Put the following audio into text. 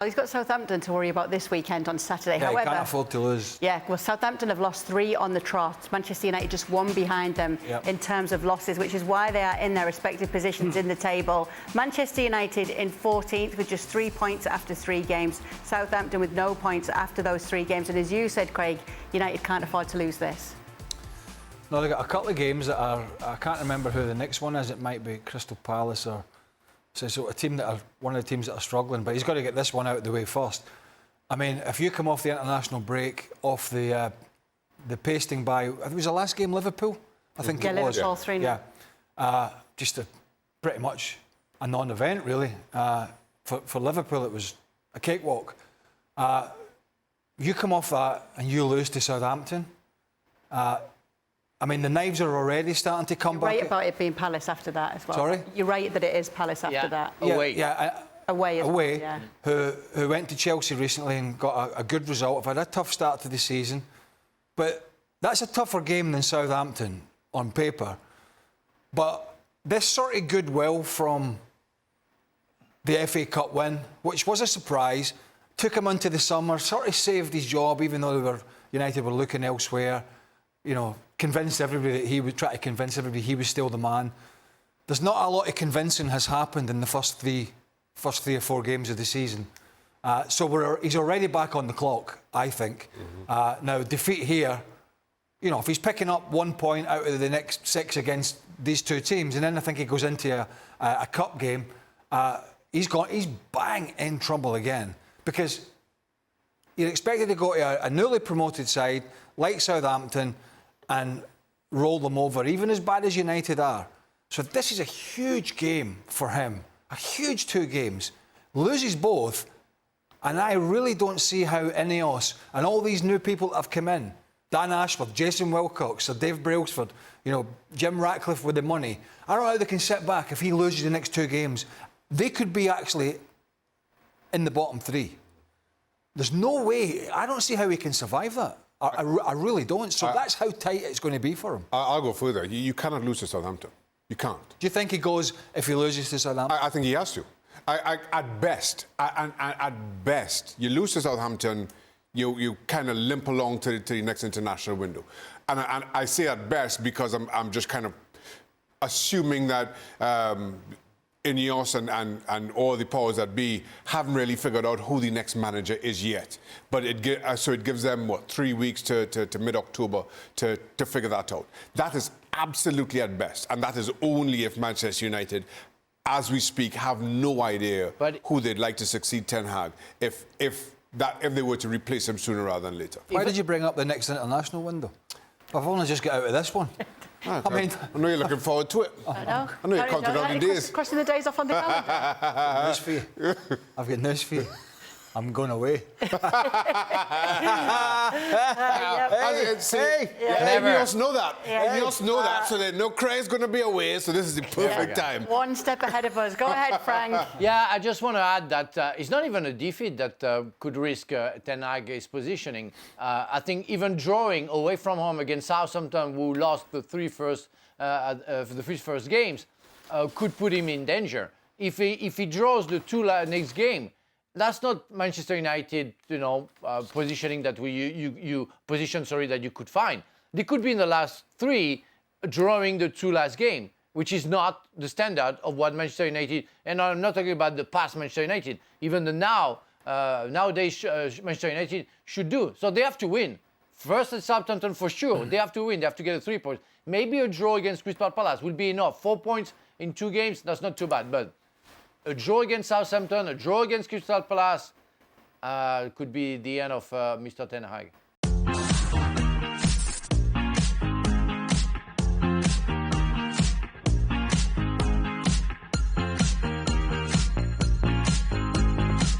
Well, he's got Southampton to worry about this weekend on Saturday. Yeah, However, he can't afford to lose. Yeah, well, Southampton have lost 3 on the trot. Manchester United just 1 behind them in terms of losses, which is why they are in their respective positions in the table. Manchester United in 14th with just 3 points after 3 games. Southampton with no points after those 3 games. And as you said, Craig, United can't afford to lose this. No, they've got a couple of games that are... I can't remember who the next one is. It might be Crystal Palace or... So a team that are one of the teams that are struggling, but he's got to get this one out of the way first. I mean, if you come off the international break, off the pasting by, it was the last game Liverpool, I think it was. Liverpool 3-0. Yeah, just pretty much a non-event really. For Liverpool, it was a cakewalk. You come off that and you lose to Southampton. I mean, the knives are already starting to come back. You're right about it being Palace after that as well. Sorry? You're right that it is Palace after that. Away. Away as well, yeah. Who went to Chelsea recently and got a good result. Have had a tough start to the season. But that's a tougher game than Southampton on paper. But this sort of goodwill from the FA Cup win, which was a surprise, took him into the summer, sort of saved his job, even though United were looking elsewhere. You know, convinced everybody that he would try to convince everybody he was still the man. There's not a lot of convincing has happened in the first three or 4 games of the season. So he's already back on the clock, I think. Now, defeat here, you know, if he's picking up 1 point out of the next 6 against these 2 teams, and then I think he goes into a cup game, he's bang in trouble again. Because you're expected to go to a newly promoted side like Southampton and roll them over, even as bad as United are. So this is a huge game for him, a huge 2 games. Loses both, and I really don't see how Ineos and all these new people that have come in, Dan Ashford, Jason Wilcox, Sir Dave Brailsford, you know, Jim Ratcliffe with the money, I don't know how they can sit back if he loses the next 2 games. They could be actually in the bottom 3. There's no way, I don't see how he can survive that. I really don't. So that's how tight it's going to be for him. I'll go further. You cannot lose to Southampton. You can't. Do you think he goes if he loses to Southampton? I think he has to. At best, you lose to Southampton, you kind of limp along to the next international window. And I say at best because I'm just kind of assuming that Ineos and all the powers that be haven't really figured out who the next manager is yet. But it gives them, what, 3 weeks to mid-October to figure that out. That is absolutely at best. And that is only if Manchester United, as we speak, have no idea who they'd like to succeed Ten Hag, if they were to replace him sooner rather than later. Why did you bring up the next international window? I've only just got out of this one. I mean, I know you're looking forward to it. I know. I know you're counting down the days. Crossing the days off on the calendar. News for you. I've got news for you. I'm going away. Ineos know that. Ineos know that, so they know Craig's going to be away, so this is the perfect time. 1 step ahead of us. Go ahead, Frank. Yeah, I just want to add that it's not even a defeat that could risk Ten Hag's positioning. I think even drawing away from home against Southampton, who lost the 3 first games, could put him in danger. If he draws the 2 next game, that's not Manchester United, positioning that that you could find. They could be in the last 3, drawing the 2 last game, which is not the standard of what Manchester United. And I'm not talking about the past Manchester United, even the nowadays Manchester United should do. So they have to win. First at Southampton for sure. They have to win. They have to get a 3 points. Maybe a draw against Crystal Palace will be enough. 4 points in 2 games. That's not too bad, but. A draw against Southampton, a draw against Crystal Palace could be the end of Mr. Ten Hag.